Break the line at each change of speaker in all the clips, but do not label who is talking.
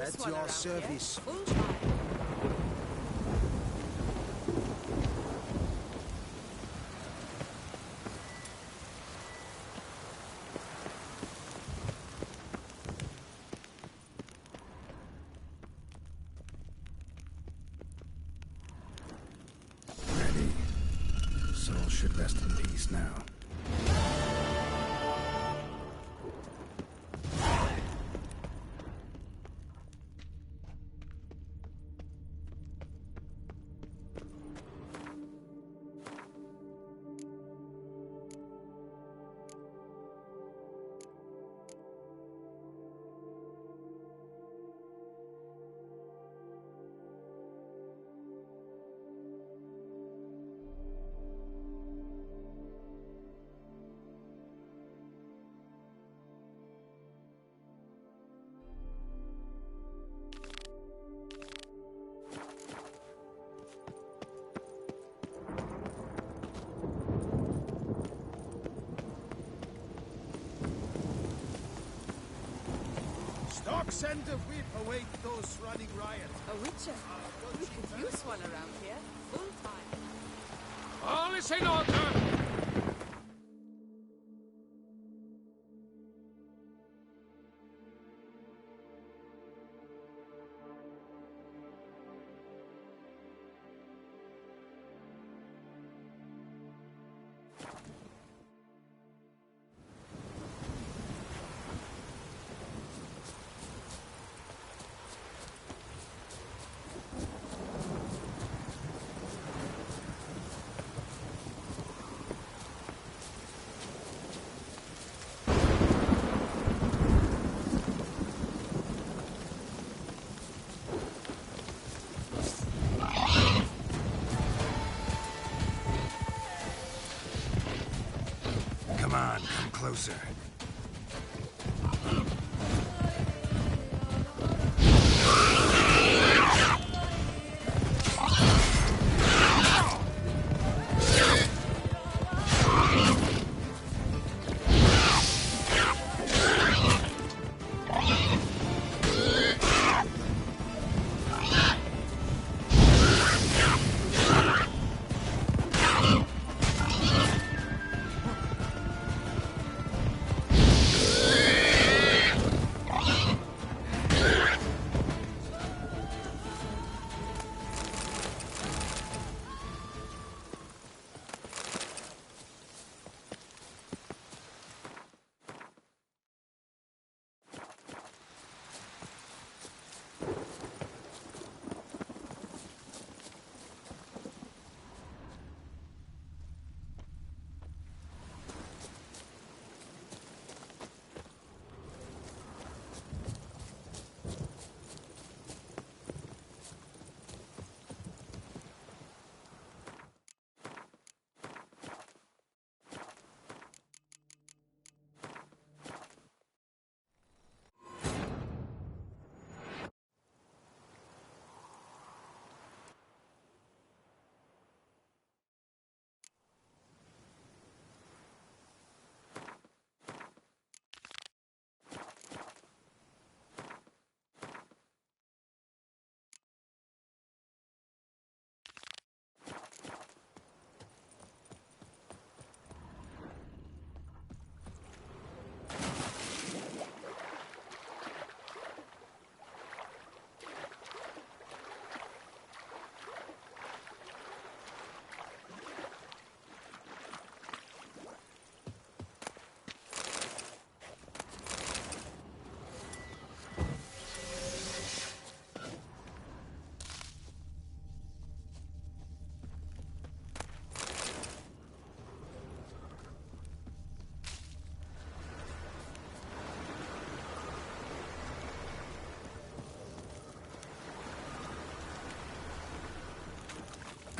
use one around
service.
here. Full time.
Ready. Soul should rest in peace now.
Send a whip await those running riot.
A witcher. We could use one around here. Full time.
All is in order!
Come on, come closer.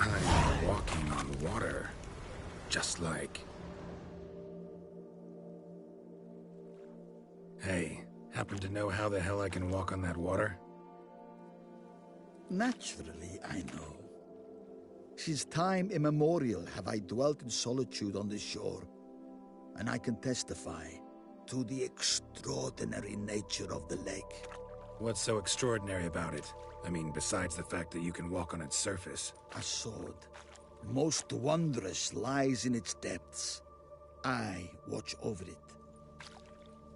I'm walking on water. Just like... Hey, happen to know how the hell I can walk on that water?
Naturally, I know. Since time immemorial have I dwelt in solitude on this shore, and I can testify to the extraordinary nature of the lake.
What's so extraordinary about it? I mean, besides the fact that you can walk on its surface.
A sword. Most wondrous lies in its depths. I watch over it.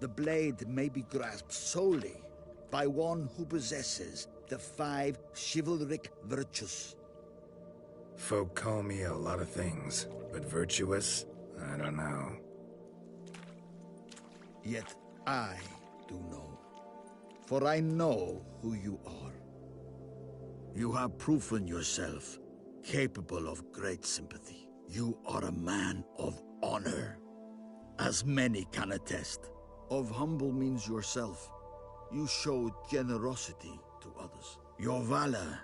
The blade may be grasped solely by one who possesses the 5 chivalric virtues.
Folk call me a lot of things, but virtuous? I don't know.
Yet I do know. For I know who you are. You have proven yourself capable of great sympathy. You are a man of honor, as many can attest. Of humble means yourself. You showed generosity to others. Your valor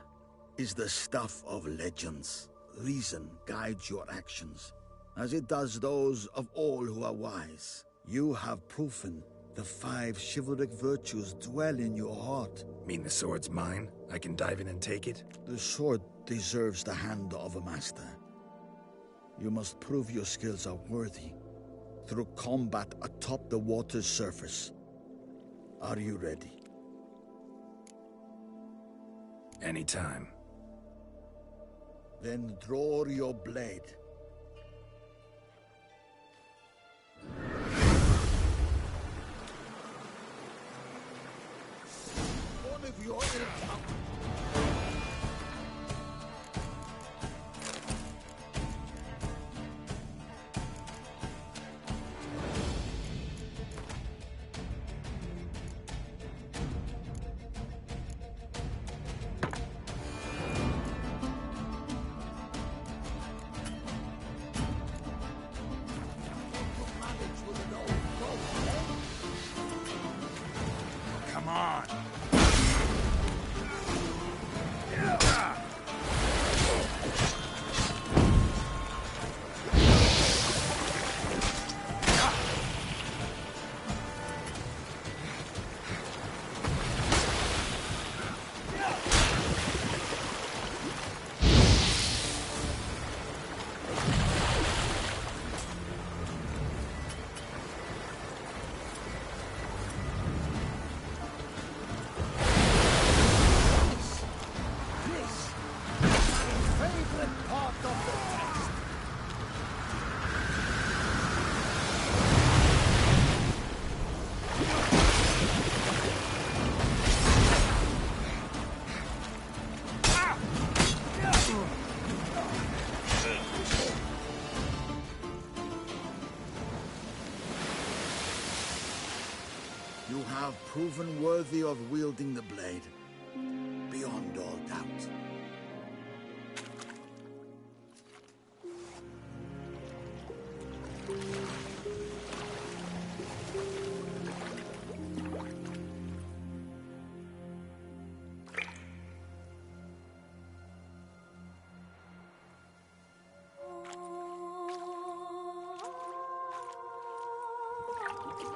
is the stuff of legends. Reason guides your actions, as it does those of all who are wise. You have proven the 5 chivalric virtues dwell in your heart.
Mean the sword's mine? I can dive in and take it?
The sword deserves the hand of a master. You must prove your skills are worthy through combat atop the water's surface. Are you ready?
Anytime.
Then draw your blade.
One of your
Come on!
favorite part of the text.
You have proven worthy of wielding the blade, beyond all doubt.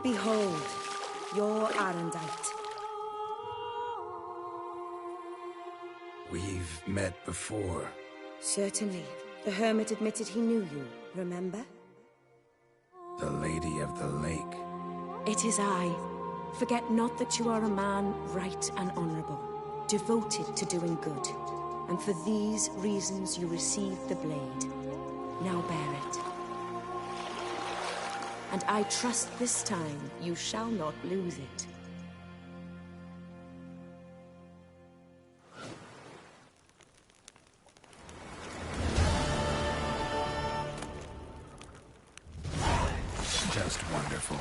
Behold, your Arendite.
We've met before.
Certainly. The hermit admitted he knew you, remember?
The Lady of the Lake.
It is I. Forget not that you are a man right and honorable, devoted to doing good. And for these reasons you received the blade. Now bear it. And I trust this time you shall not lose it.
Just wonderful.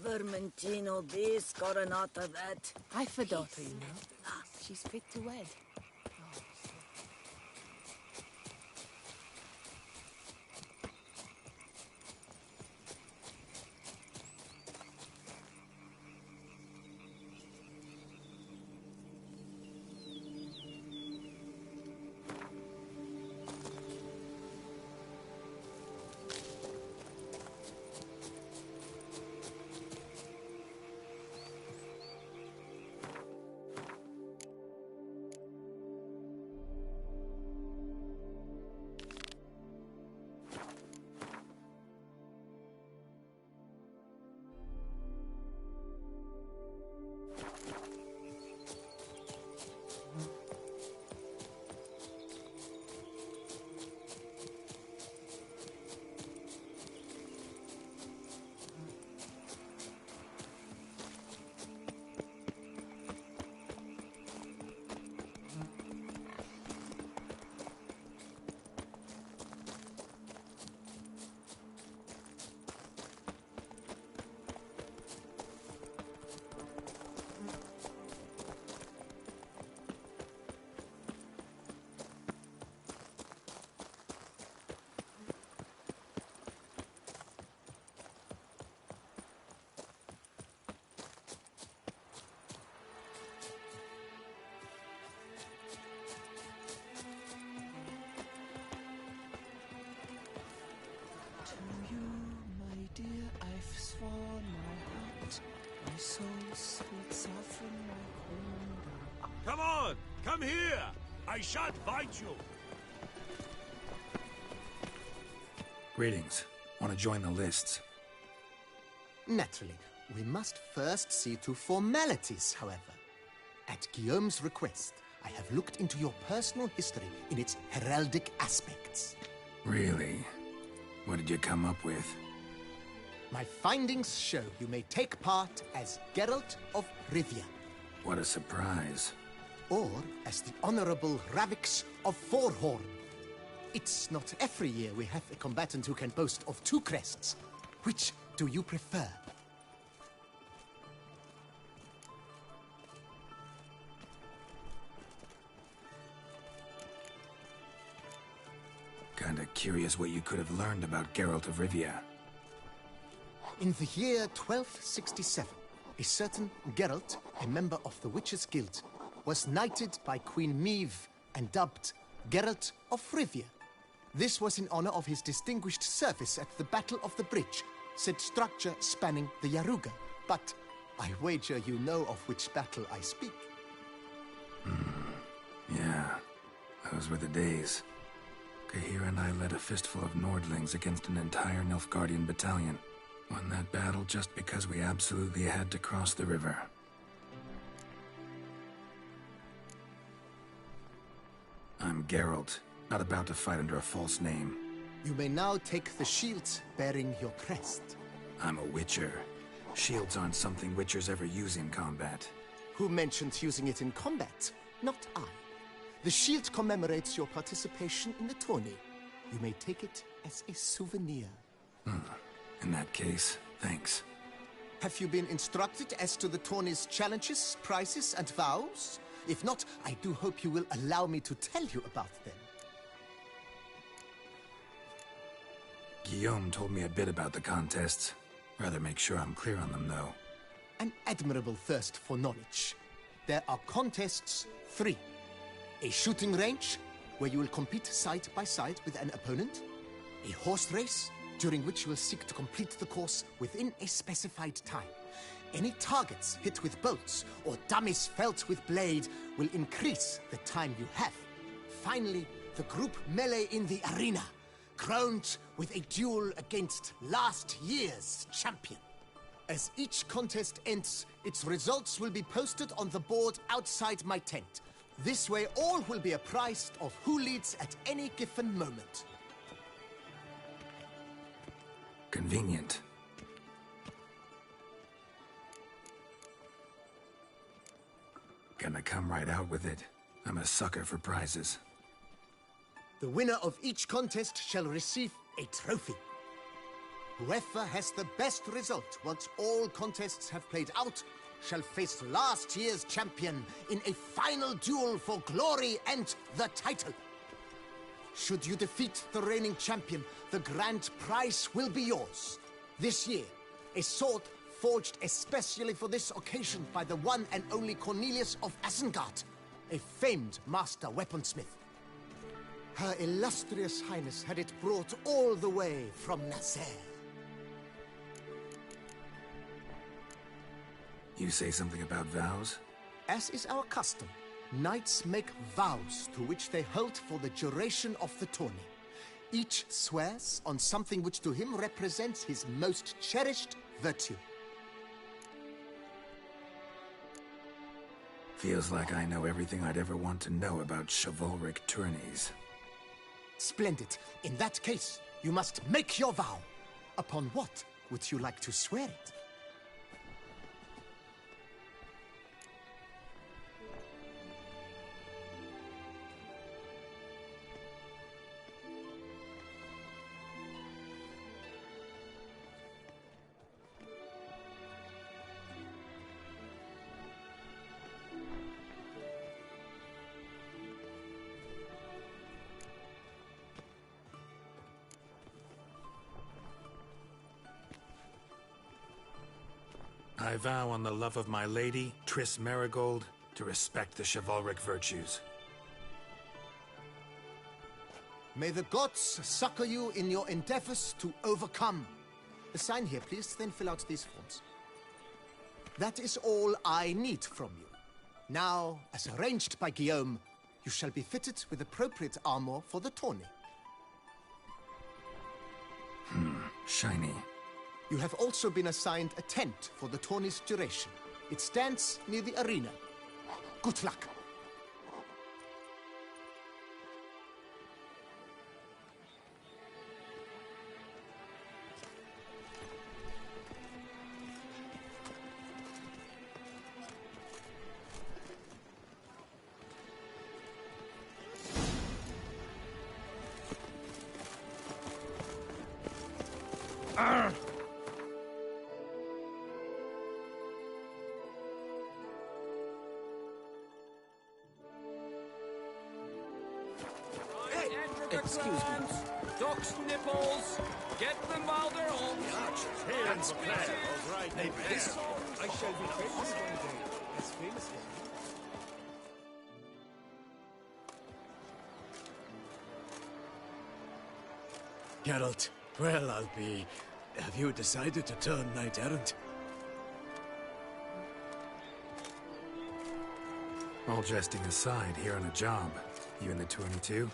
Vermentino this, Coronata that.
I've a daughter, you know. She's fit to wed.
I've sworn my heart, my soul splits off from my core.
Come on! Come here! I shan't bite you!
Greetings. Want to join the lists?
Naturally. We must first see to formalities, however. At Guillaume's request, I have looked into your personal history in its heraldic aspects.
Really? What did you come up with?
My findings show you may take part as Geralt of Rivia.
What a surprise.
Or as the Honorable Ravix of Forhorn. It's not every year we have a combatant who can boast of 2 crests. Which do you prefer?
Kinda curious what you could have learned about Geralt of Rivia.
In the year 1267, a certain Geralt, a member of the Witches' Guild, was knighted by Queen Meve and dubbed Geralt of Rivia. This was in honor of his distinguished service at the Battle of the Bridge, said structure spanning the Yaruga. But I wager you know of which battle I speak.
Yeah, those were the days. Kahira and I led a fistful of Nordlings against an entire Nilfgaardian battalion. Won that battle just because we absolutely had to cross the river. I'm Geralt, not about to fight under a false name.
You may now take the shield bearing your crest.
I'm a Witcher. Shields aren't something Witchers ever use in combat.
Who mentioned using it in combat? Not I. The shield commemorates your participation in the tourney. You may take it as a souvenir.
In that case, thanks.
Have you been instructed as to the tourney's challenges, prizes, and vows? If not, I do hope you will allow me to tell you about them.
Guillaume told me a bit about the contests. Rather make sure I'm clear on them, though.
An admirable thirst for knowledge. There are contests 3. A shooting range, where you will compete side by side with an opponent. A horse race, during which you will seek to complete the course within a specified time. Any targets hit with bolts or dummies felt with blade will increase the time you have. Finally, the group melee in the arena, crowned with a duel against last year's champion. As each contest ends, its results will be posted on the board outside my tent. This way, all will be apprised of who leads at any given moment.
Convenient. Gonna come right out with it. I'm a sucker for prizes.
The winner of each contest shall receive a trophy. Whoever has the best result once all contests have played out shall face last year's champion in a final duel for glory and the title. Should you defeat the reigning champion, the grand prize will be yours. This year, a sword forged especially for this occasion by the one and only Cornelius of Isengard, a famed master weaponsmith. Her illustrious highness had it brought all the way from Nasser.
You say something about vows?
As is our custom, knights make vows to which they hold for the duration of the tourney. Each swears on something which to him represents his most cherished virtue.
Feels like I know everything I'd ever want to know about chivalric tourneys.
Splendid. In that case, you must make your vow. Upon what would you like to swear it?
I vow on the love of my lady, Triss Merigold, to respect the chivalric virtues.
May the gods succor you in your endeavors to overcome. Sign here, please, then fill out these forms. That is all I need from you. Now, as arranged by Guillaume, you shall be fitted with appropriate armor for the tourney.
Shiny.
You have also been assigned a tent for the tourney's duration. It stands near the arena. Good luck.
Excuse me. Ducks nipples. Get them while they're home. That's
All right, neighbor.
This
I shall be famous one day. As famous as you.
Geralt, well, I'll be... Have you decided to turn knight-errant?
All jesting aside, here on a job. You in the tourney too?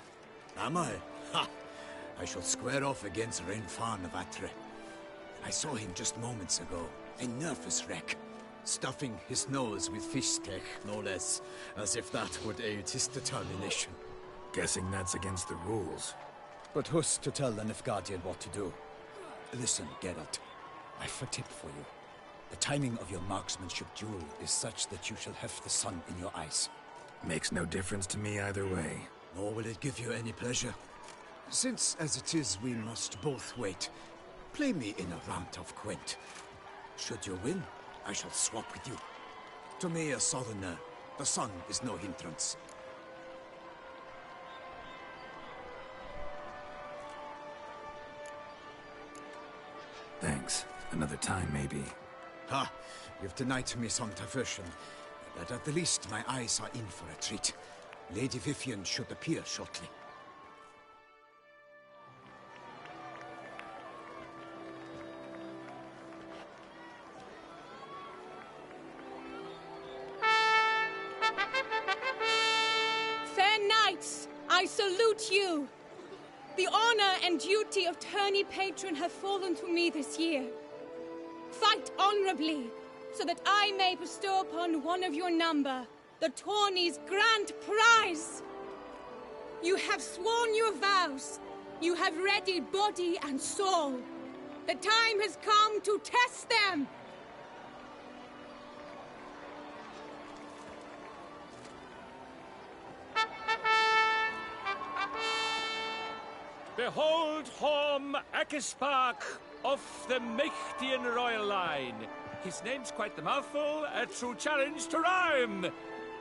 Am I? Ha! I shall square off against Rainfan of Atre. I saw him just moments ago. A nervous wreck. Stuffing his nose with fish steak, no less. As if that would aid his determination.
Guessing that's against the rules.
But who's to tell the Nilfgaardian what to do? Listen, Geralt. I've a tip for you. The timing of your marksmanship duel is such that you shall have the sun in your eyes.
Makes no difference to me either way.
Nor will it give you any pleasure. Since, as it is, we must both wait, play me in a round of Gwent. Should you win, I shall swap with you. To me, a southerner, the sun is no hindrance.
Thanks. Another time, maybe.
Ha! You've denied me some diversion, but at the least my eyes are in for a treat. Lady Vivian should appear shortly.
Fair knights, I salute you! The honor and duty of tourney patron have fallen to me this year. Fight honorably, so that I may bestow upon one of your number the tourney's grand prize. You have sworn your vows. You have ready body and soul. The time has come to test them.
Behold home Ekispark, of the Mechthian royal line. His name's quite the mouthful, a true challenge to rhyme.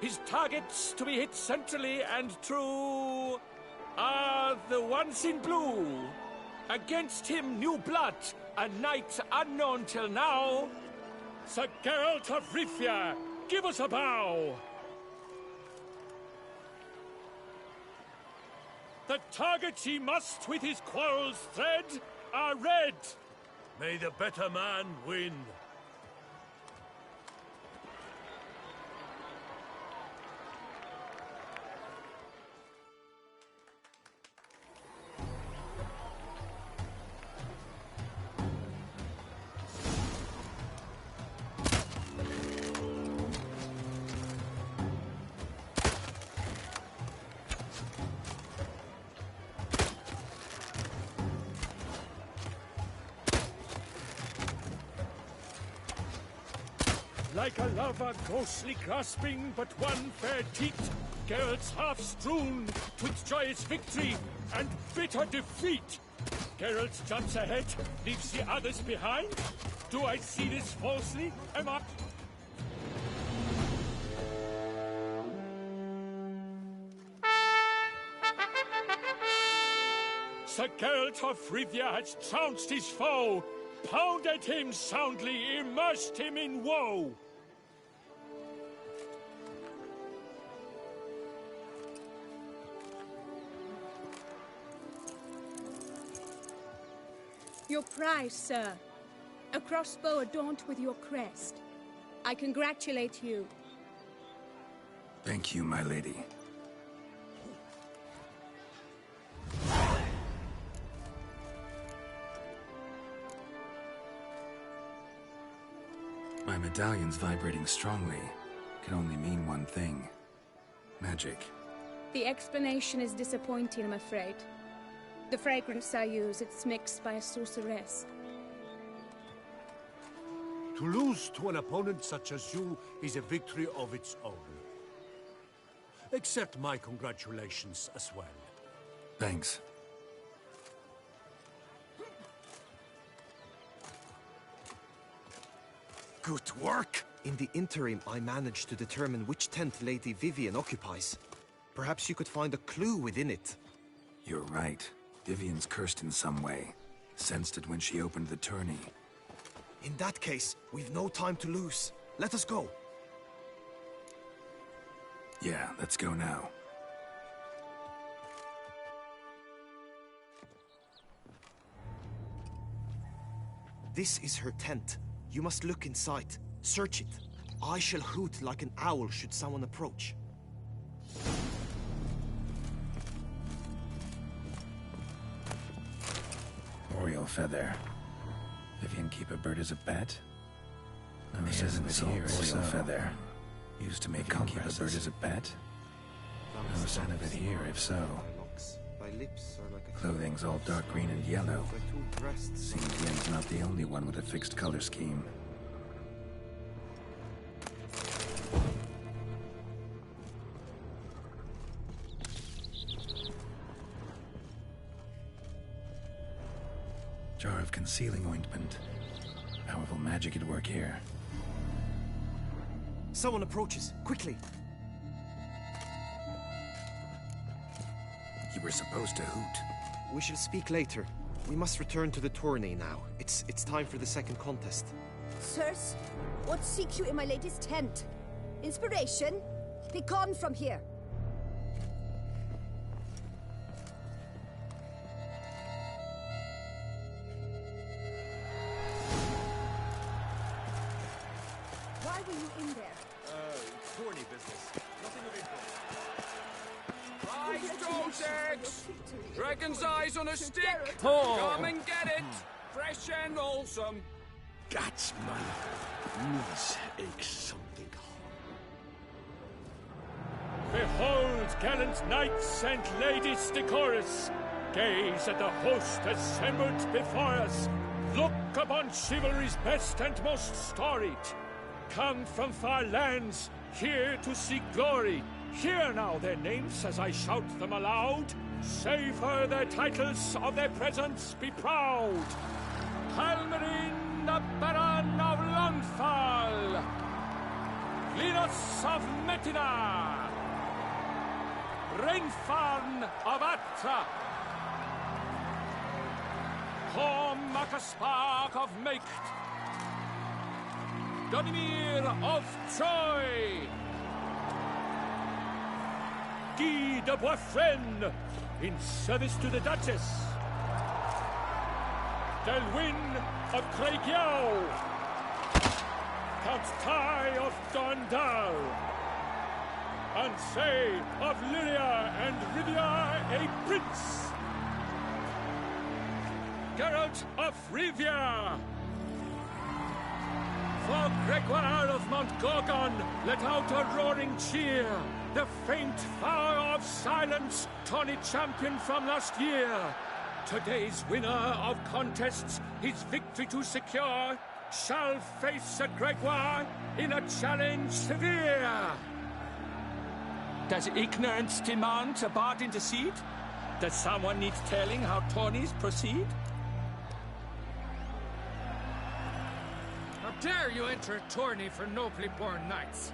His targets to be hit centrally and true are the ones in blue. Against him, new blood, a knight unknown till now. Sir Geralt of Rivia, give us a bow. The targets he must with his quarrels thread are red.
May the better man win.
Like a lover ghostly grasping but one fair teat, Geralt's half strewn twixt joyous victory and bitter defeat. Geralt jumps ahead, leaves the others behind. Do I see this falsely? Am I... Sir Geralt of Rivia has trounced his foe, pounded him soundly, immersed him in woe.
Your prize, sir. A crossbow adorned with your crest. I congratulate you.
Thank you, my lady. My medallion's vibrating strongly. Can only mean one thing. Magic.
The explanation is disappointing, I'm afraid. The fragrance I use, it's mixed by a sorceress.
To lose to an opponent such as you is a victory of its own. Accept my congratulations as well.
Thanks.
Good work! In the interim, I managed to determine which tent Lady Vivian occupies. Perhaps you could find a clue within it.
You're right. Vivian's cursed in some way. Sensed it when she opened the tourney.
In that case, we've no time to lose. Let us go.
Yeah, let's go now.
This is her tent. You must look inside. Search it. I shall hoot like an owl should someone approach.
Oriole feather. Vivian keep a bird as a pet? No, it isn't here, if so. Feather. Used to make keep a bird as a pet? No sign of it here, if so. Clothing's all dark green and yellow. Seems Yen's not the only one with a fixed color scheme. Jar of concealing ointment. Powerful magic at work here.
Someone approaches. Quickly!
You were supposed to hoot.
We shall speak later. We must return to the tourney now. It's time for the second contest.
Sirs, what seeks you in my lady's tent? Inspiration? Be gone from here. Why were you in there?
Tourney business. Nothing of interest. Prize eggs! Dragon's eyes on a stick! Come and get it! Fresh and wholesome.
God's man. Knees ache something.
Behold, gallant knights and ladies decorous. Gaze at the host assembled before us. Look upon chivalry's best and most storied. Come from far lands, here to seek glory. Hear now their names as I shout them aloud. Savor their titles, of their presence be proud. Palmerin, the Baron of Lonfall, Linus of Metina, Rainfarn of Atra, Horm Macaspark of Meikt, Donimir of Troy, Guy de Boisfren, in service to the Duchess, Delwyn of Craigiau, Count Tai of Dondal, Ansay of Lyria and Rivia a prince, Geralt of Rivia. For Gregoire of Mount Gorgon, let out a roaring cheer. The faint fire of silence, Tawny champion from last year. Today's winner of contests, his victory to secure, shall face Sir Gregoire in a challenge severe. Does ignorance demand a bard intercede? Does someone need telling how tourneys proceed?
How dare you enter a tourney for nobly born knights?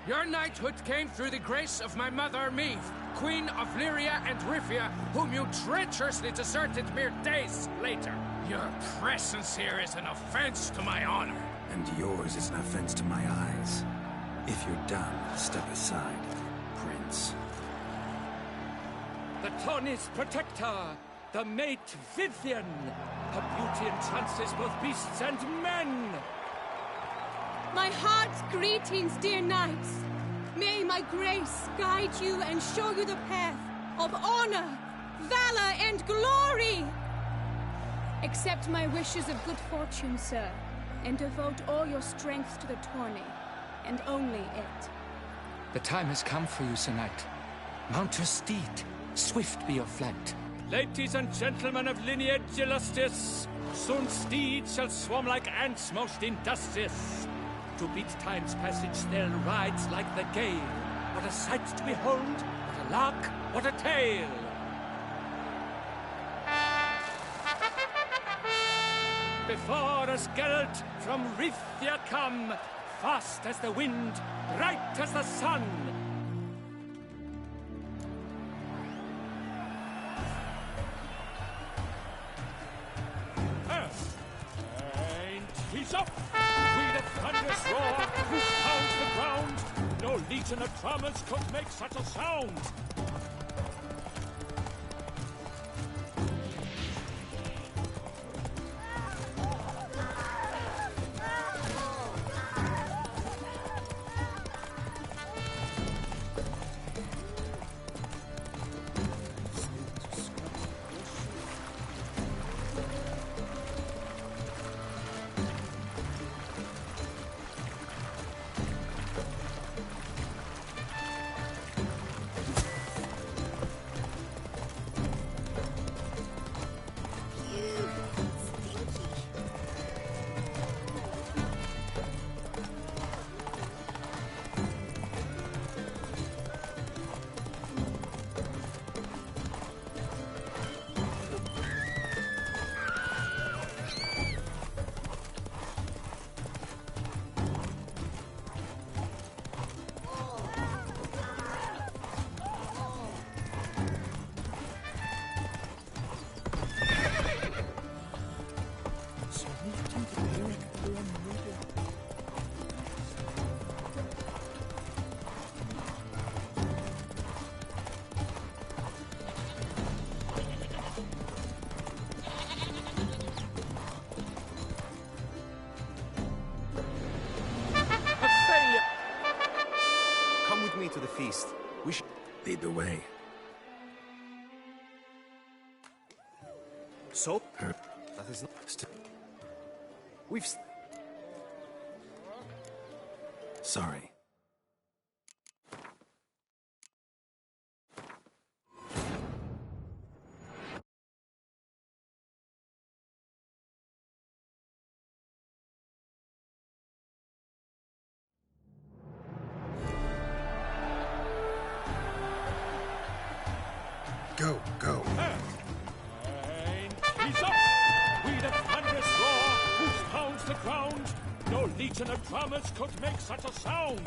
Your knighthood came through the grace of my mother, Meve, Queen of Lyria and Rivia, whom you treacherously deserted mere days later. Your presence here is an offense to my honor.
And yours is an offense to my eyes. If you're done, step aside, Prince.
The Tawny's protector, the mate Vivian. Her beauty entrances both beasts and men.
My heart's greetings, dear knights. May my grace guide you and show you the path of honor, valor, and glory. Accept my wishes of good fortune, sir, and devote all your strength to the tourney, and only it.
The time has come for you, Sir Knight. Mount your steed. Swift be your flight. Ladies and gentlemen of lineage illustrious, soon steeds shall swarm like ants most industrious. To beat time's passage, they'll ride like the gale. What a sight to behold, what a lark, what a tale! Before us Geralt from Rithia come, fast as the wind, bright as the sun. And he's up! With a thunderous roar, who pounds the ground? No legion of drummers could make such a sound!
To the feast. We should
lead the way.
So? That is not... We've...
Sorry.
Go, go.
And he's up! With a thunderous ground. No legion of drummers could make such a sound.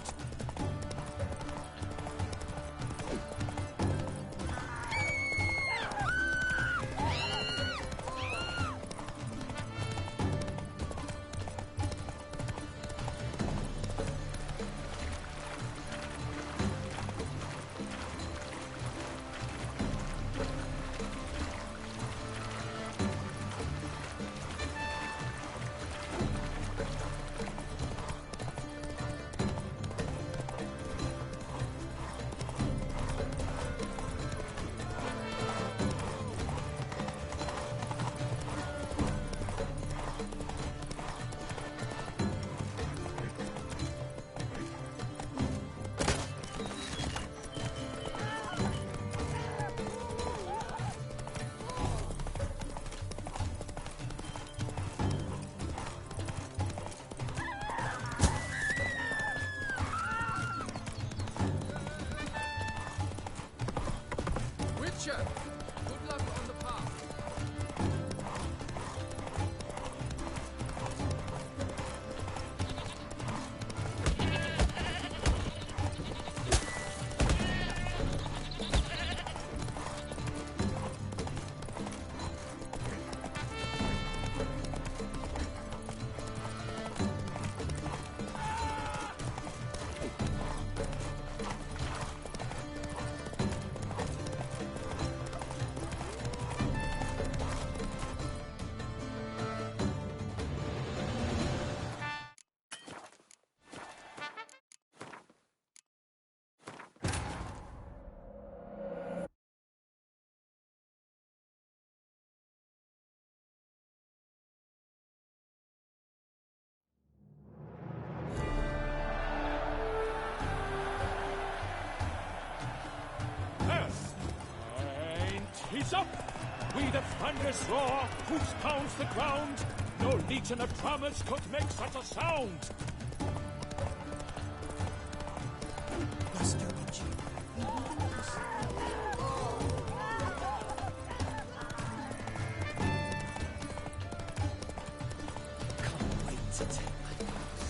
Witcher, good luck on the path.
He's up! We the thunderous roar, hoofs pounds the ground. No legion of drummers could make such a sound.
Master Witcher. Can't wait to take my house.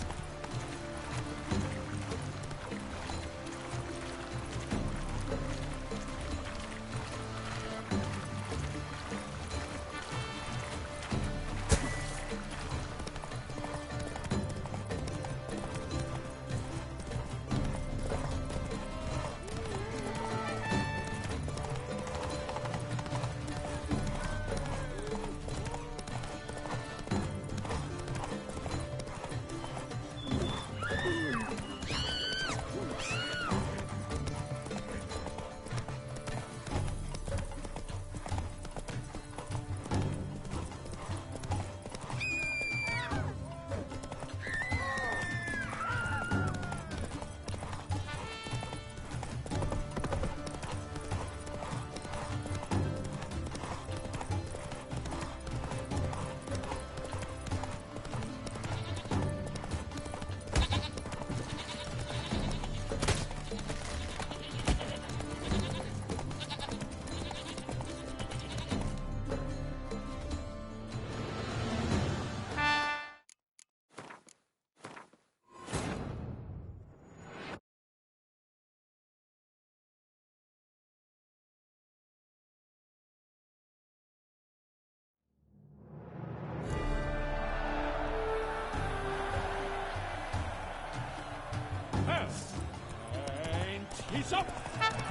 He's up!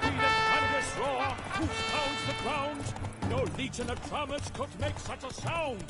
We the thunderous roar, hoofs pounds the ground. No legion of drummers could make such a sound.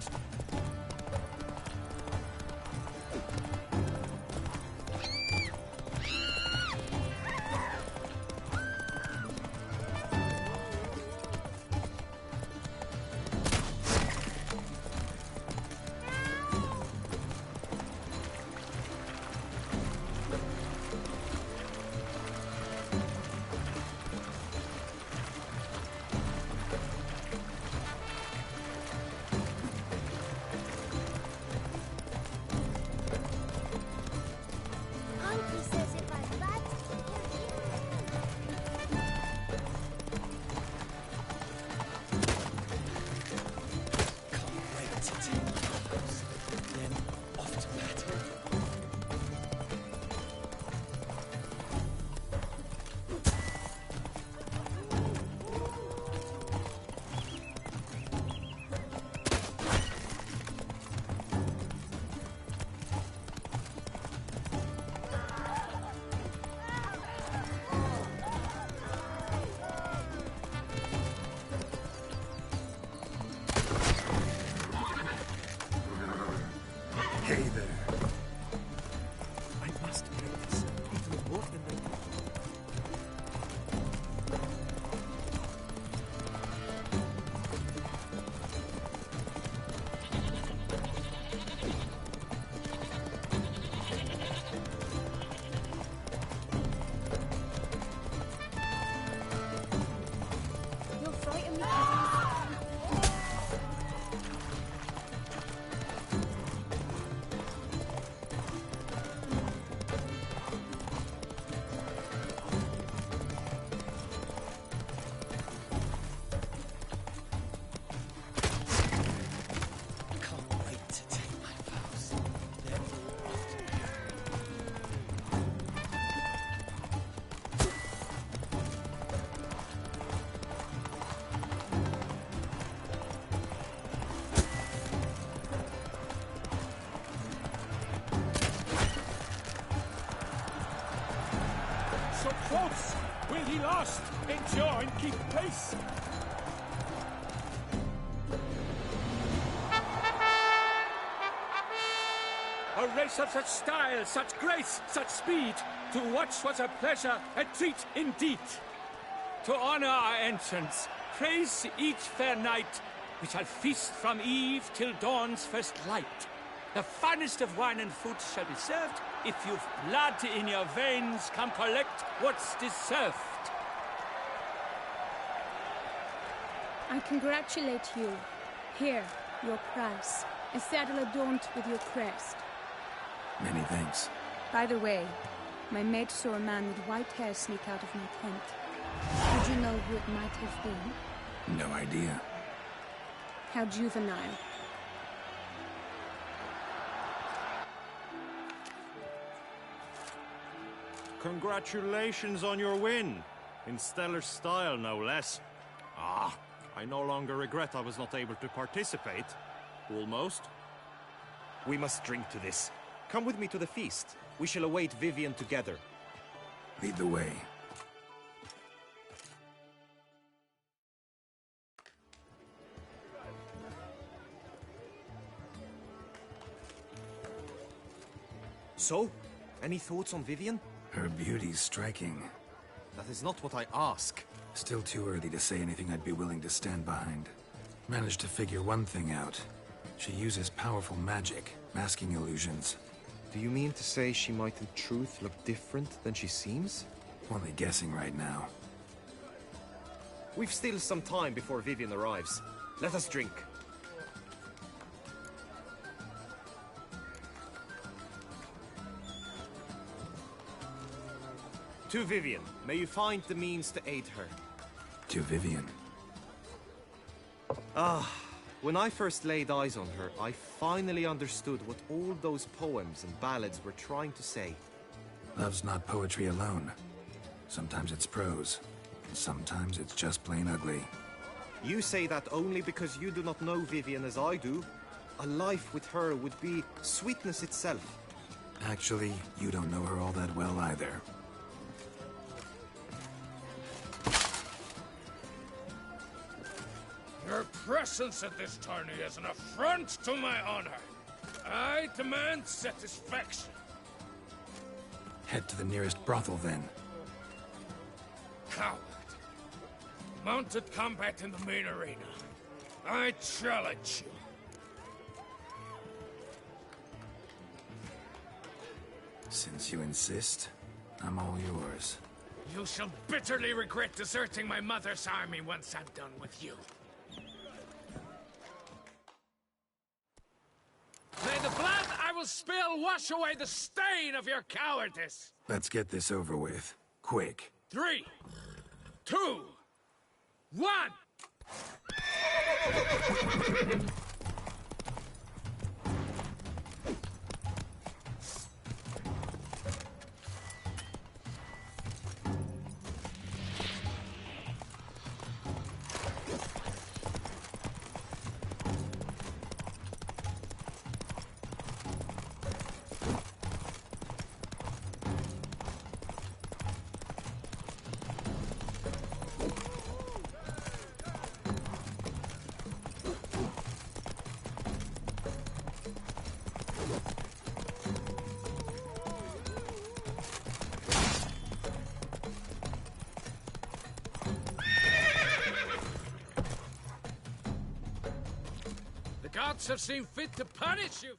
keep pace. A race of such style, such grace, such speed. To watch was a pleasure, a treat indeed. To honor our entrance, praise each fair knight. We shall feast from eve till dawn's first light. The finest of wine and food shall be served. If you've blood in your veins, come collect what's deserved.
I congratulate you. Here, your price. A saddle adorned with your crest.
Many thanks.
By the way, my maid saw a man with white hair sneak out of my tent. Did you know who it might have been?
No idea.
How juvenile.
Congratulations on your win. In stellar style, no less. Ah, I no longer regret I was not able to participate. Almost.
We must drink to this. Come with me to the feast. We shall await Vivian together.
Lead the way.
So, any thoughts on Vivian?
Her beauty's striking.
That is not what I ask.
Still too early to say anything I'd be willing to stand behind. Managed to figure one thing out. She uses powerful magic, masking illusions.
Do you mean to say she might in truth look different than she seems?
Only guessing right now.
We've still some time before Vivian arrives. Let us drink. To Vivian, may you find the means to aid her.
To Vivian.
Ah, when I first laid eyes on her, I finally understood what all those poems and ballads were trying to say.
Love's not poetry alone. Sometimes it's prose, and sometimes it's just plain ugly.
You say that only because you do not know Vivian as I do. A life with her would be sweetness itself.
Actually, you don't know her all that well either.
Your presence at this tourney is an affront to my honor. I demand satisfaction.
Head to the nearest brothel, then.
Coward. Mounted combat in the main arena. I challenge you.
Since you insist, I'm all yours.
You shall bitterly regret deserting my mother's army once I'm done with you. May the blood I will spill wash away the stain of your cowardice!
Let's get this over with. Quick.
3, 2, 1! The gods have seen fit to punish you!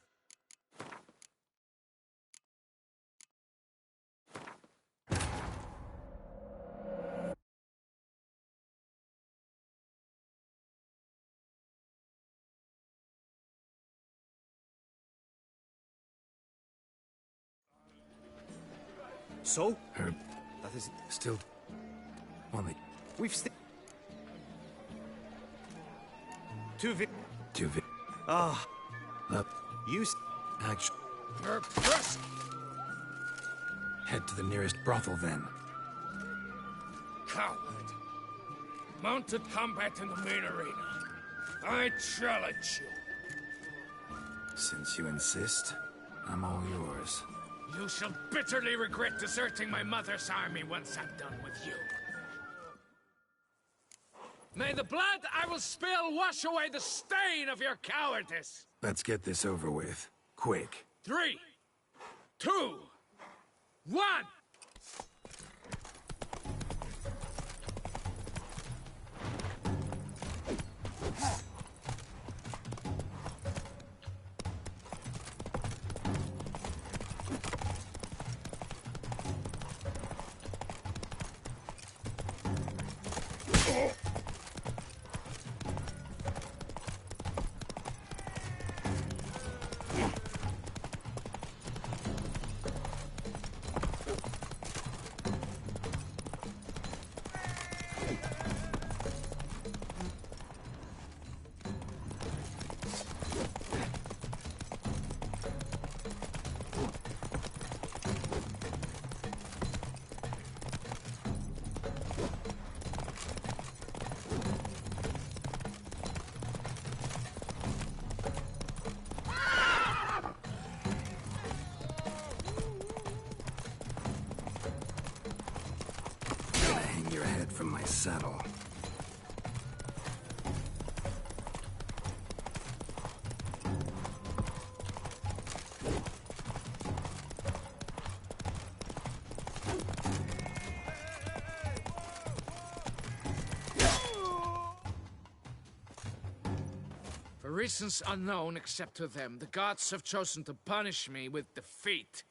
So?
Herb.
That is...
Still... only...
We've still... To Viv... Ah. You...
Action.
You're pressed!
Head to the nearest brothel, then.
Coward. Mounted combat in the main arena. I challenge you.
Since you insist, I'm all yours.
You shall bitterly regret deserting my mother's army once I'm done with you. May the blood I will spill wash away the stain of your cowardice!
Let's get this over with. Quick.
3, 2, 1!
From my saddle.
For reasons unknown except to them, the gods have chosen to punish me with defeat.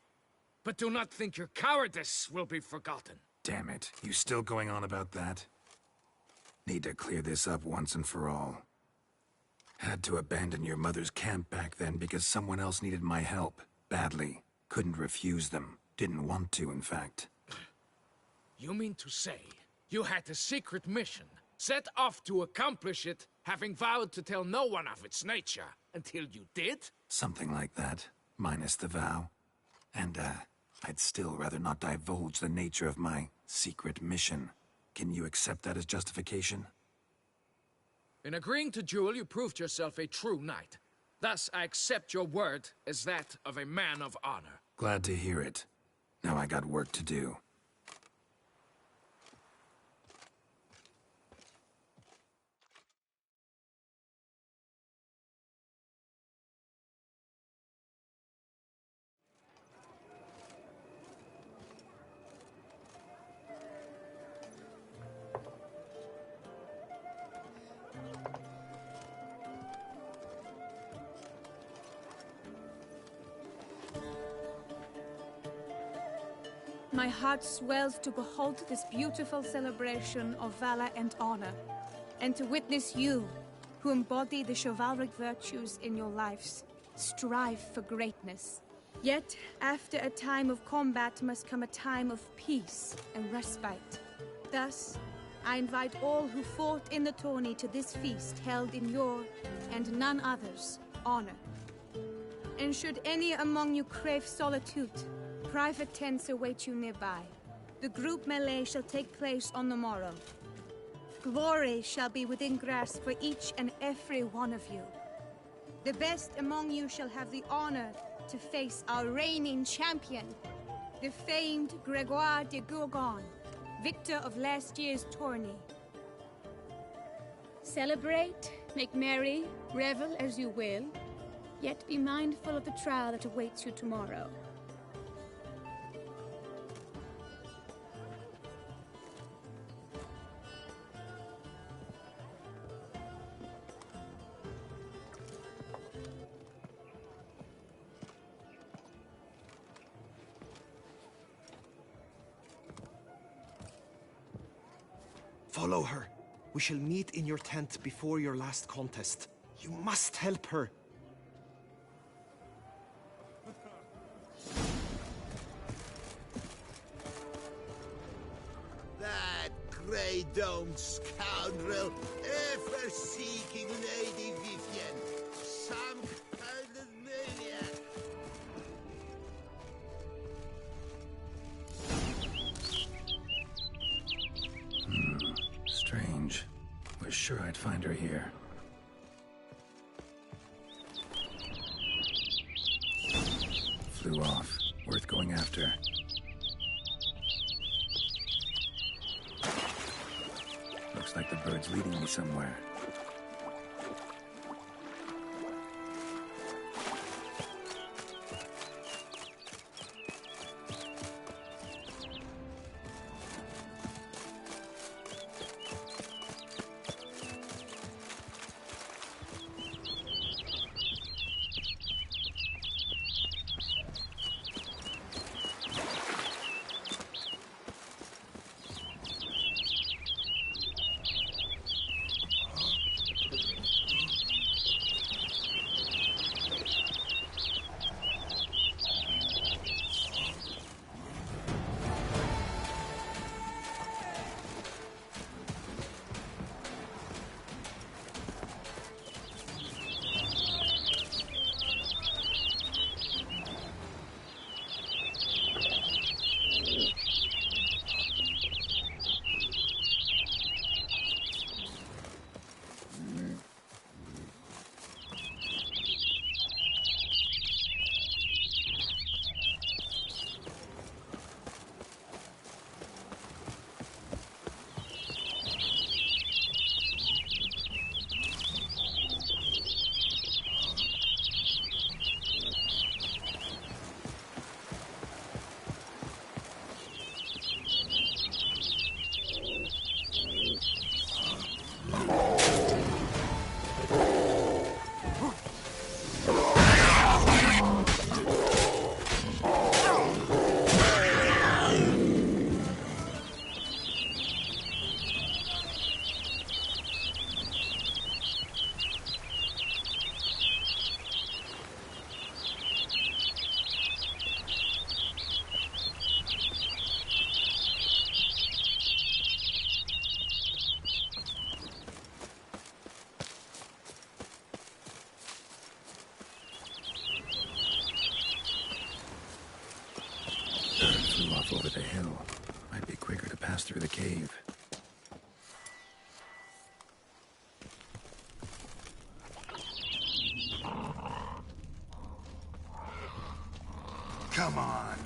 But do not think your cowardice will be forgotten.
Damn it. You still going on about that? Need to clear this up once and for all. Had to abandon your mother's camp back then because someone else needed my help. Badly. Couldn't refuse them. Didn't want to, in fact.
You mean to say you had a secret mission, set off to accomplish it, having vowed to tell no one of its nature, until you did?
Something like that. Minus the vow. And, I'd still rather not divulge the nature of my secret mission. Can you accept that as justification?
In agreeing to duel, you proved yourself a true knight. Thus, I accept your word as that of a man of honor.
Glad to hear it. Now I got work to do.
My heart swells to behold this beautiful celebration of valor and honor, and to witness you, who embody the chivalric virtues in your lives, strive for greatness. Yet, after a time of combat must come a time of peace and respite. Thus, I invite all who fought in the tourney to this feast held in your, and none other's, honor. And should any among you crave solitude, private tents await you nearby. The group melee shall take place on the morrow. Glory shall be within grasp for each and every one of you. The best among you shall have the honor to face our reigning champion, the famed Gregoire de Gourgon, victor of last year's tourney. Celebrate, make merry, revel as you will, yet be mindful of the trial that awaits you tomorrow.
Follow her. We shall meet in your tent before your last contest. You must help her.
That grey-domed scoundrel, ever seeking Lady Vivienne. Some kind of maniac.
Strange. Was sure I'd find her here. Flew off. Worth going after. Looks Looks like the bird's leading me somewhere. Flew off over the hill. Might be quicker to pass through the cave.
Come on.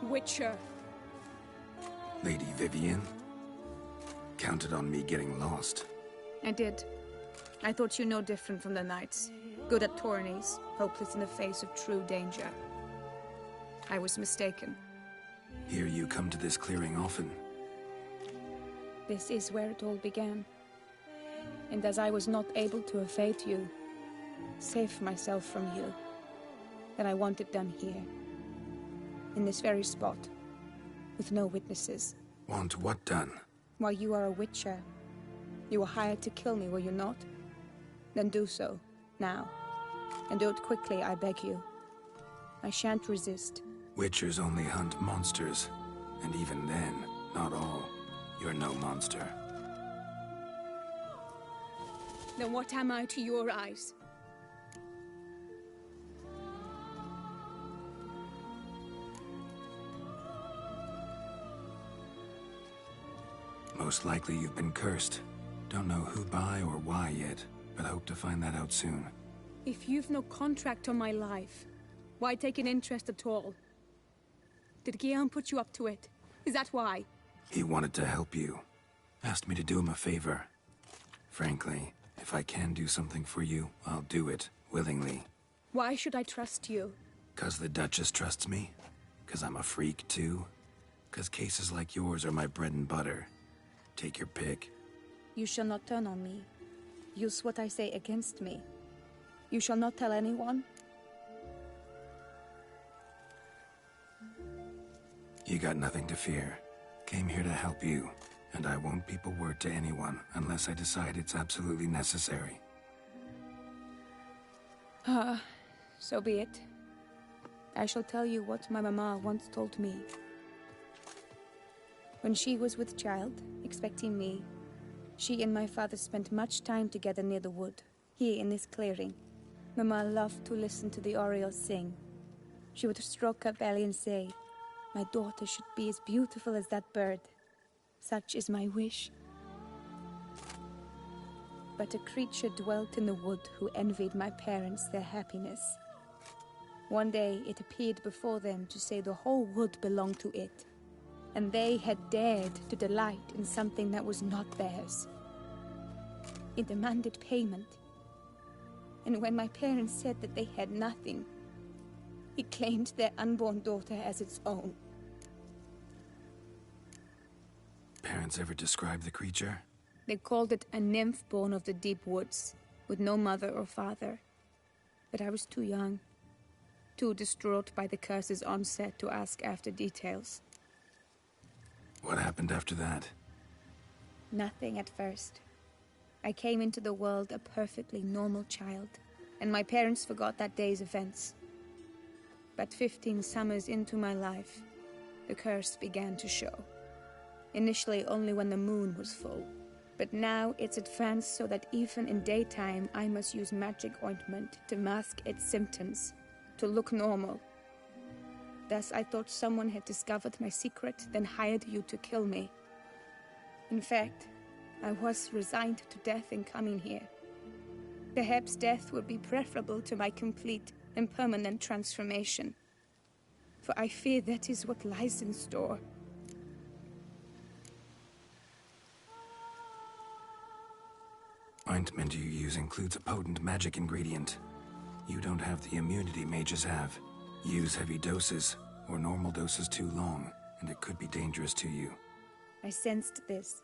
Witcher.
Lady Vivienne? Counted on me getting lost.
I did. I thought you no different from the knights. Good at tourneys, hopeless in the face of true danger. I was mistaken.
Hear you come to this clearing often.
This is where it all began. And as I was not able to evade you, save myself from you, then I want it done here. In this very spot, with no witnesses.
Want what done?
While you are a witcher, You were hired to kill me, were you not? Then do so, now. And do it quickly, I beg you. I shan't resist.
Witchers only hunt monsters. And even then, not all. You're no monster.
Then what am I to your eyes?
Most likely you've been cursed. Don't know who by or why yet, but hope to find that out soon.
If you've no contract on my life, why take an interest at all? Did Guillaume put you up to it? Is that why?
He wanted to help you. Asked me to do him a favor. Frankly, if I can do something for you, I'll do it, willingly.
Why should I trust you?
'Cause the Duchess trusts me? 'Cause I'm a freak, too? 'Cause cases like yours are my bread and butter. Take your pick.
You shall not turn on me. Use what I say against me. You shall not tell anyone?
You got nothing to fear. Came here to help you, and I won't peep a word to anyone unless I decide it's absolutely necessary.
So be it. I shall tell you what my mama once told me. When she was with child, expecting me, she and my father spent much time together near the wood, here in this clearing. Mama loved to listen to the orioles sing. She would stroke her belly and say, "My daughter should be as beautiful as that bird. Such is my wish." But a creature dwelt in the wood who envied my parents their happiness. One day it appeared before them to say the whole wood belonged to it, and they had dared to delight in something that was not theirs. It demanded payment, and when my parents said that they had nothing, it claimed their unborn daughter as its own.
Parents ever describe the creature?
They called it a nymph born of the deep woods, with no mother or father. But I was too young, too distraught by the curse's onset to ask after details.
What happened after that?
Nothing at first. I came into the world a perfectly normal child, and my parents forgot that day's events. But 15 summers into my life, the curse began to show. Initially only when the moon was full. But now it's advanced so that even in daytime I must use magic ointment to mask its symptoms, to look normal. Thus I thought someone had discovered my secret, then hired you to kill me. In fact, I was resigned to death in coming here. Perhaps death would be preferable to my complete and permanent transformation. For I fear that is what lies in store.
Ointment you use includes a potent magic ingredient. You don't have the immunity mages have. Use heavy doses, or normal doses too long, and it could be dangerous to you.
I sensed this.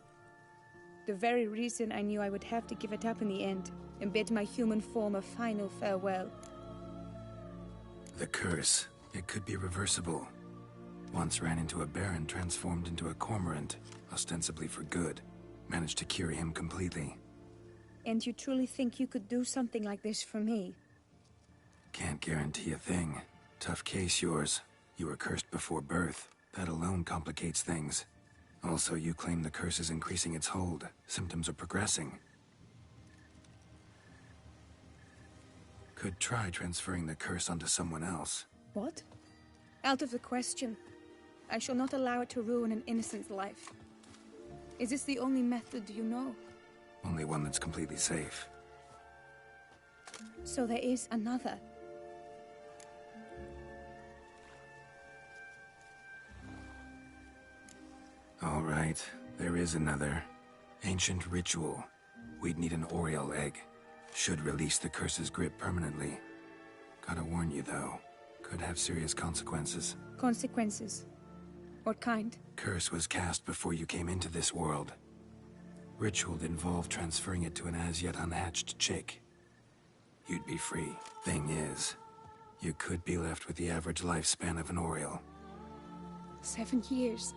The very reason I knew I would have to give it up in the end, and bid my human form a final farewell.
The curse, it could be reversible. Once ran into a baron transformed into a cormorant, ostensibly for good. Managed to cure him completely.
And you truly think you could do something like this for me?
Can't guarantee a thing. Tough case, yours. You were cursed before birth. That alone complicates things. Also, you claim the curse is increasing its hold. Symptoms are progressing. Could try transferring the curse onto someone else.
What? Out of the question. I shall not allow it to ruin an innocent's life. Is this the only method you know?
Only one that's completely safe.
So there is another.
All right, there is another. Ancient ritual. We'd need an Oriole egg. Should release the curse's grip permanently. Gotta warn you, though. Could have serious consequences.
Consequences? What kind?
Curse was cast before you came into this world. Ritual involved transferring it to an as-yet unhatched chick. You'd be free. Thing is, you could be left with the average lifespan of an Oriole.
7 years.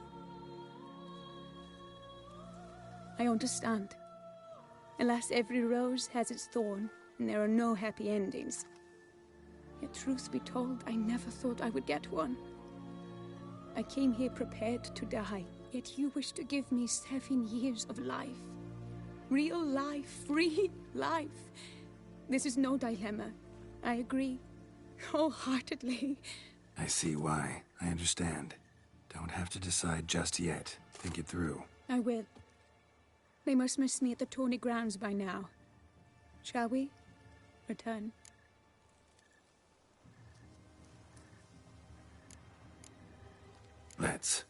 I understand. Alas, every rose has its thorn, and there are no happy endings. Yet, truth be told, I never thought I would get one. I came here prepared to die, yet you wish to give me 7 years of life. Real life, free life. This is no dilemma. I agree, wholeheartedly.
I see why. I understand. Don't have to decide just yet. Think it through.
I will. They must miss me at the tourney grounds by now. Shall we return?
Let's.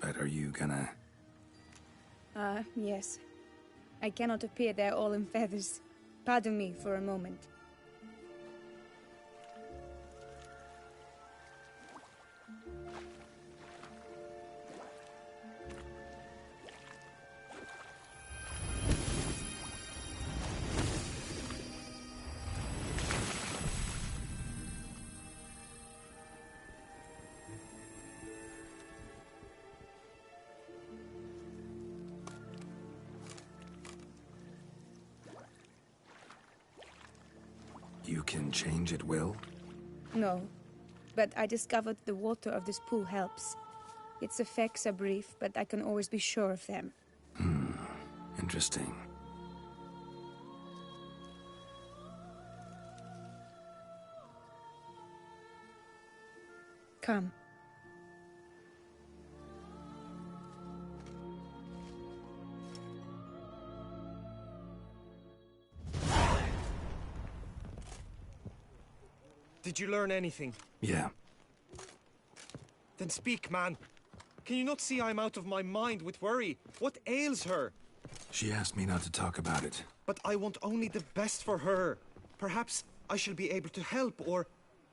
But are you gonna...
Yes. I cannot appear there all in feathers. Pardon me for a moment.
You can change at will?
No, but I discovered the water of this pool helps. Its effects are brief, but I can always be sure of them.
Interesting.
Come.
Did you learn anything?
Yeah.
Then speak, man. Can you not see I'm out of my mind with worry? What ails her?
She asked me not to talk about it.
But I want only the best for her. Perhaps I shall be able to help, or,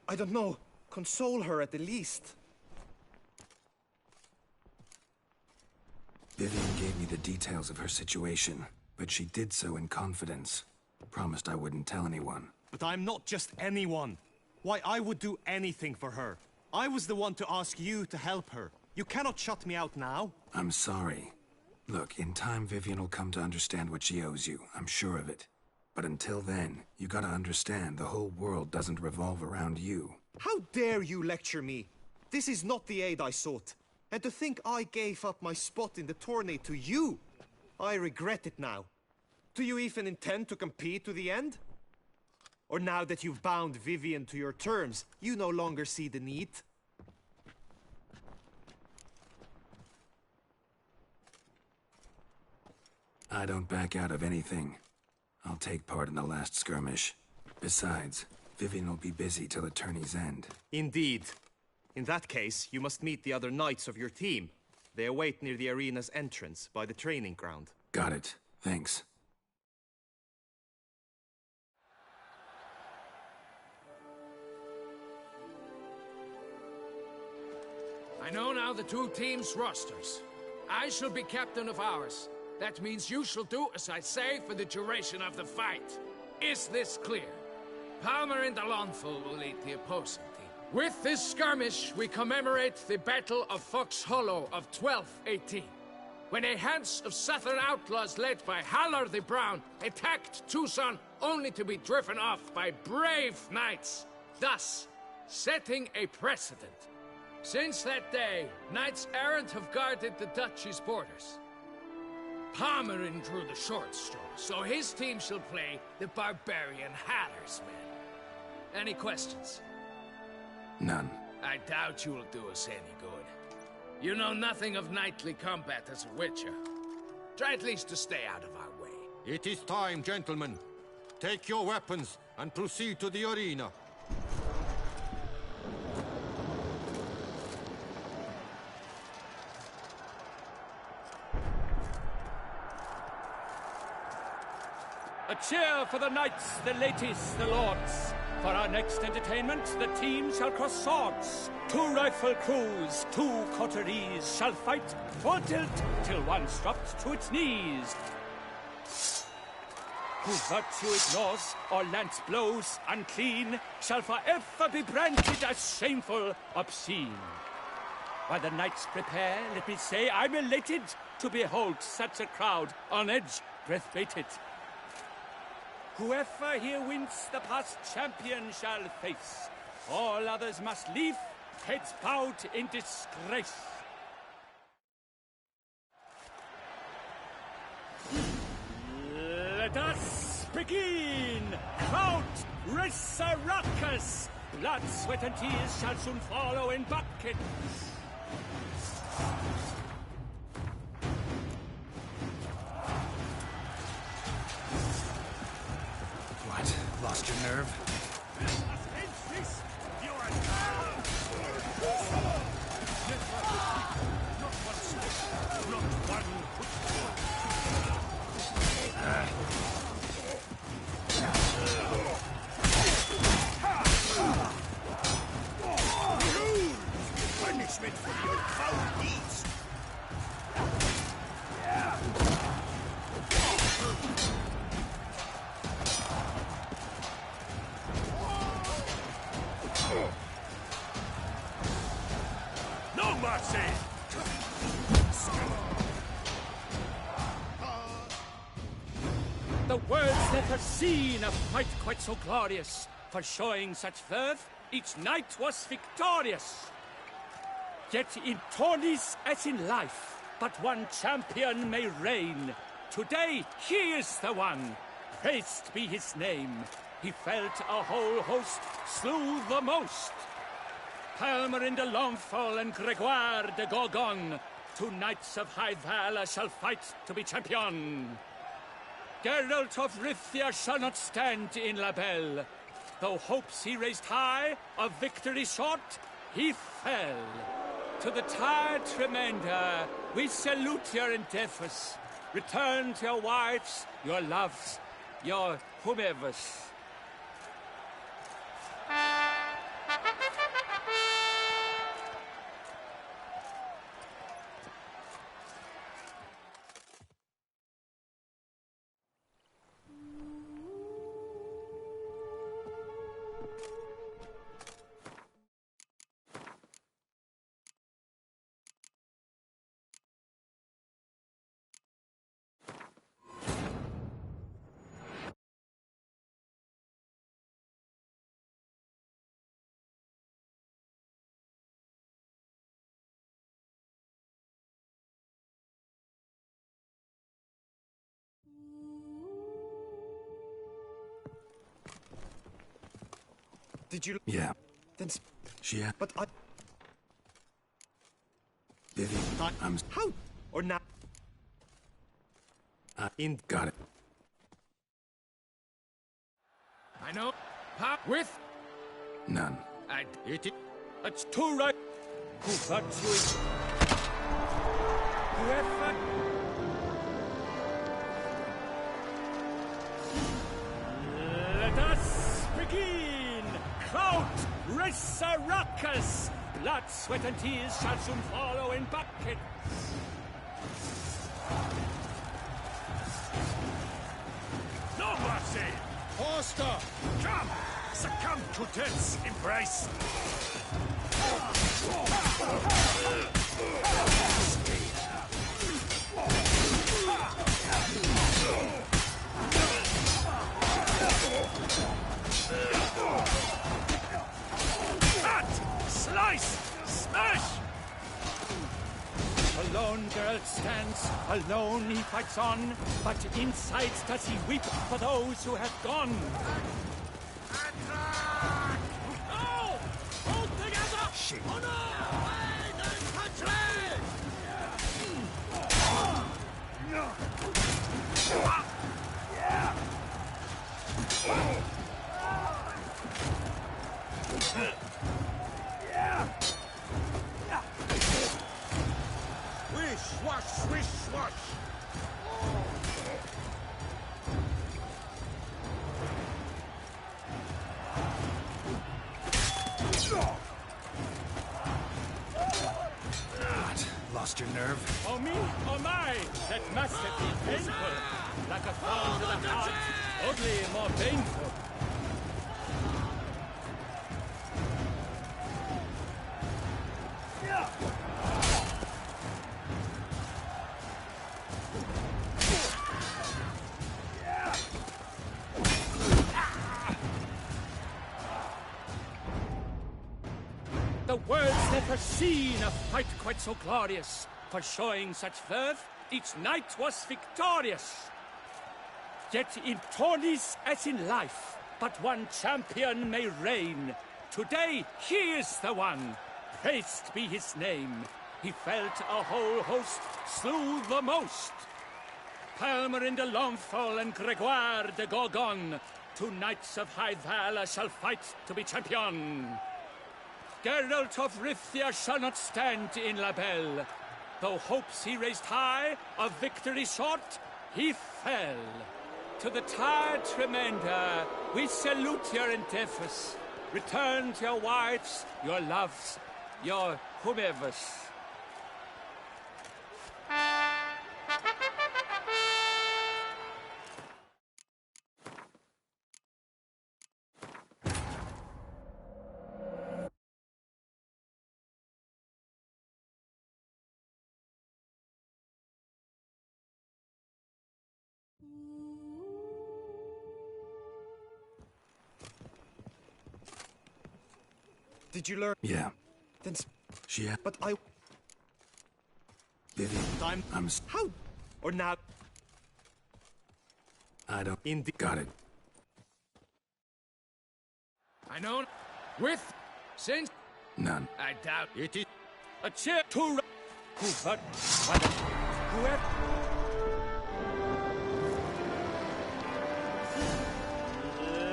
I don't know, console her at the least.
Vivian gave me the details of her situation, but she did so in confidence. Promised I wouldn't tell anyone.
But I'm not just anyone. Why, I would do anything for her. I was the one to ask you to help her. You cannot shut me out now.
I'm sorry. Look, in time Vivian will come to understand what she owes you. I'm sure of it. But until then, you gotta understand the whole world doesn't revolve around you.
How dare you lecture me? This is not the aid I sought. And to think I gave up my spot in the tourney to you. I regret it now. Do you even intend to compete to the end? Or now that you've bound Vivian to your terms, you no longer see the need?
I don't back out of anything. I'll take part in the last skirmish. Besides, Vivian will be busy till the tourney's end.
Indeed. In that case, you must meet the other knights of your team. They await near the arena's entrance, by the training ground.
Got it. Thanks.
I know now the 2 teams' rosters. I shall be captain of ours. That means you shall do as I say for the duration of the fight. Is this clear? Palmer and Alonful will lead the opposing team. With this skirmish, we commemorate the Battle of Fox Hollow of 1218, when a Hans of Southern outlaws led by Halar the Brown attacked Tucson only to be driven off by brave knights, thus setting a precedent. Since that day, knights errant have guarded the duchy's borders. Palmerin drew the short straw, so his team shall play the barbarian Haller's men. Any questions?
None.
I doubt you will do us any good. You know nothing of knightly combat as a witcher. Try at least to stay out of our way.
It is time, gentlemen. Take your weapons and proceed to the arena.
A cheer for the knights, the ladies, the lords. For our next entertainment, the team shall cross swords. 2 rifle crews, 2 coteries shall fight full tilt till one's dropped to its knees. Who virtue ignores or lance blows unclean shall forever be branded as shameful, obscene. While the knights prepare, let me say I'm elated to behold such a crowd on edge, breath-baited. Whoever here wins the past champion shall face. All others must leave, heads bowed in disgrace. Let us begin! Count Resurrecus! Blood, sweat, and tears shall soon follow in buckets.
What? Lost your nerve?
Punishment for your foul deeds. No mercy!
The world's never seen a fight quite so glorious. For showing such verve, each knight was victorious. Yet in tourneys as in life, but one champion may reign. Today, he is the one. Praised be his name. He felt a whole host, slew the most. Palmerin de Longfall and Gregoire de Gorgon, two knights of high valor shall fight to be champion. Geralt of Rivia shall not stand in La Belle. Though hopes he raised high, of victory short, he fell. To the tired Tremenda, we salute your endeavors. Return to your wives, your loves, your whomevers.
Did you...
Yeah.
Then...
She...
But I...
Vivi, I'm...
How? Or not?
Got it.
I know. Pop with...
None.
And it...
That's too right. Who got you in... Whoever... Let us begin! Count Resurrecus! Blood, sweat, and tears shall soon follow in buckets.
No mercy! Forster! Come! Succumb to death's embrace! Cut! Slice! Smash!
Alone Geralt stands, alone he fights on, but inside does he weep for those who have gone.
Attack! No! Hold together! Shit! Honor! Away the country! No! Yeah! Swish, wash, swish, wash!
What? Lost your nerve?
Oh me, oh my! That must have been painful. Like a fall to the heart, only more painful. never seen a fight quite so glorious. For showing such verve, each knight was victorious. Yet in tourneys as in life, but one champion may reign. Today he is the one, praised be his name. He felt a whole host, slew the most. Palmerin de Longfall and Gregoire de Gorgon, two knights of high valor shall fight to be champion. Geralt of Rivia shall not stand in La Belle. Though hopes he raised high, of victory short, he fell. To the tired Tremenda, we salute your endeavors. Return to your wives, your loves, your whomevers.
Did you learn?
Yeah.
Then...
She...
But I...
Vivian, I'm...
How? Or now?
I don't... Indeed. Got it.
I know... With... Since...
None.
I doubt...
It is...
A chair to... Whoever...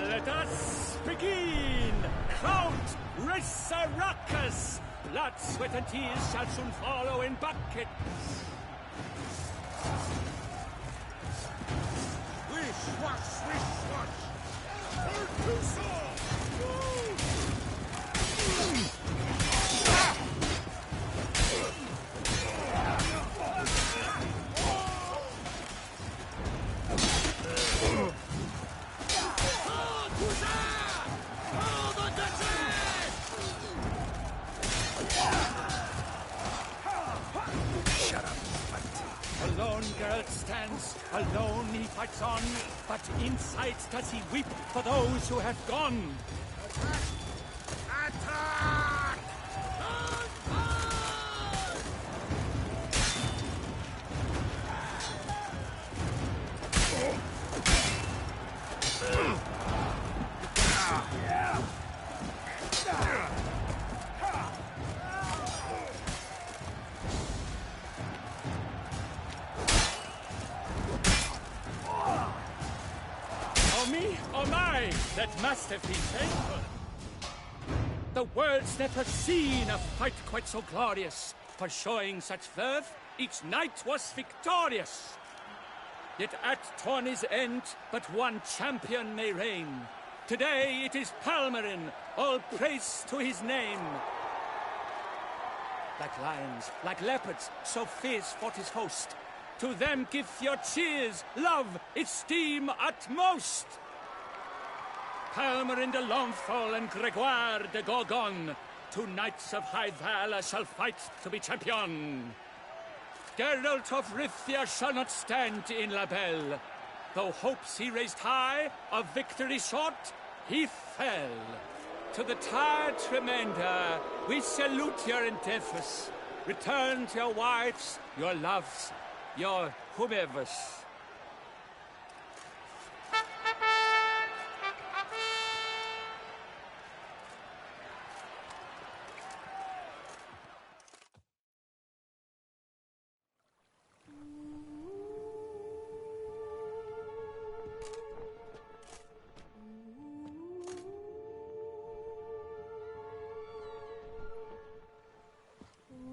Let us begin! Count Resurrecus! Blood, sweat, and tears shall soon follow in buckets.
Swish, wash, swish, wash! Pertusa!
Alone Geralt stands, alone he fights on, but inside does he weep for those who have gone.
Attack!
That must have been painful. The world's never seen a fight quite so glorious. For showing such verve, each knight was victorious. Yet at tourney's end, but one champion may reign. Today it is Palmerin, all praise to his name. Like lions, like leopards, so fierce fought his host. To them give your cheers, love, esteem utmost. Palmerin de Longfall and Gregoire de Gorgon, two knights of high valor shall fight to be champion. Geralt of Rivia shall not stand in La Belle. Though hopes he raised high, of victory short, he fell. To the tired Tremenda, we salute your endeavors. Return to your wives, your loves, your whomevers.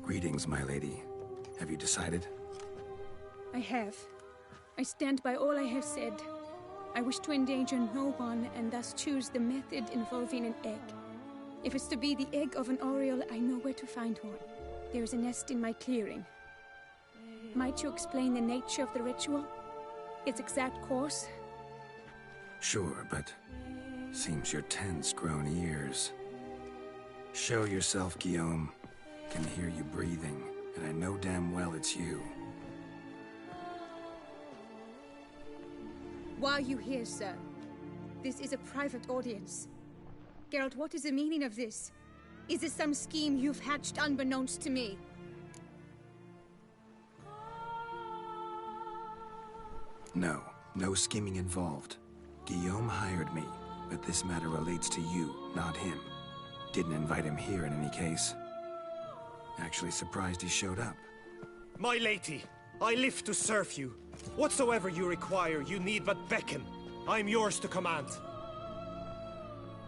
Greetings, my lady. Have you decided?
I have. I stand by all I have said. I wish to endanger no one and thus choose the method involving an egg. If it's to be the egg of an oriole, I know where to find one. There is a nest in my clearing. Might you explain the nature of the ritual? Its exact course?
Sure, but seems you're tense, grown ears. Show yourself, Guillaume. Can hear you breathing, and I know damn well it's you.
Why are you here, sir? This is a private audience. Geralt, what is the meaning of this? Is this some scheme you've hatched unbeknownst to me?
No, no scheming involved. Guillaume hired me, but this matter relates to you, not him. Didn't invite him here in any case. Actually surprised he showed up.
My lady, I live to serve you. Whatsoever you require, you need but beckon. I am yours to command.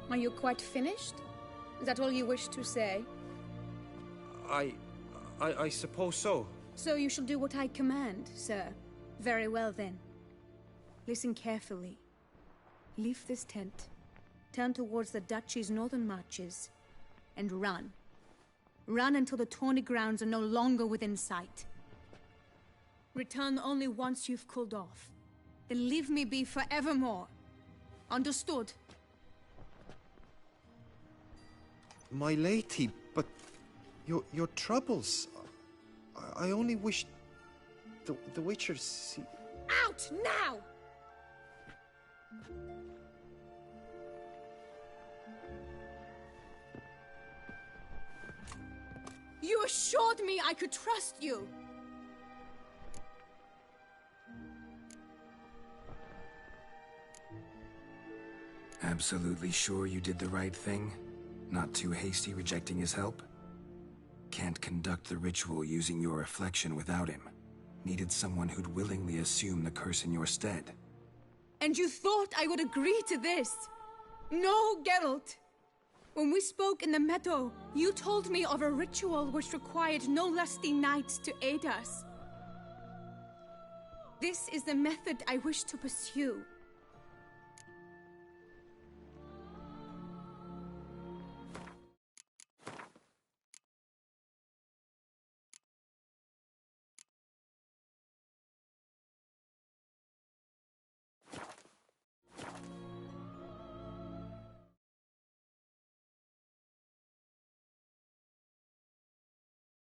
Are you quite finished? Is that all you wish to say?
I suppose so.
So you shall do what I command, sir. Very well then. Listen carefully. Leave this tent, turn towards the Duchy's northern marches, and run. Run until the Tourney grounds are no longer within sight. Return only once you've cooled off. Then leave me be forevermore. Understood?
My lady, but your troubles. I only wish the Witcher see.
Out now! You assured me I could trust you!
Absolutely sure you did the right thing? Not too hasty rejecting his help? Can't conduct the ritual using your reflection without him. Needed someone who'd willingly assume the curse in your stead.
And you thought I would agree to this? No, Geralt! When we spoke in the meadow, you told me of a ritual which required no lusty knights to aid us. This is the method I wish to pursue.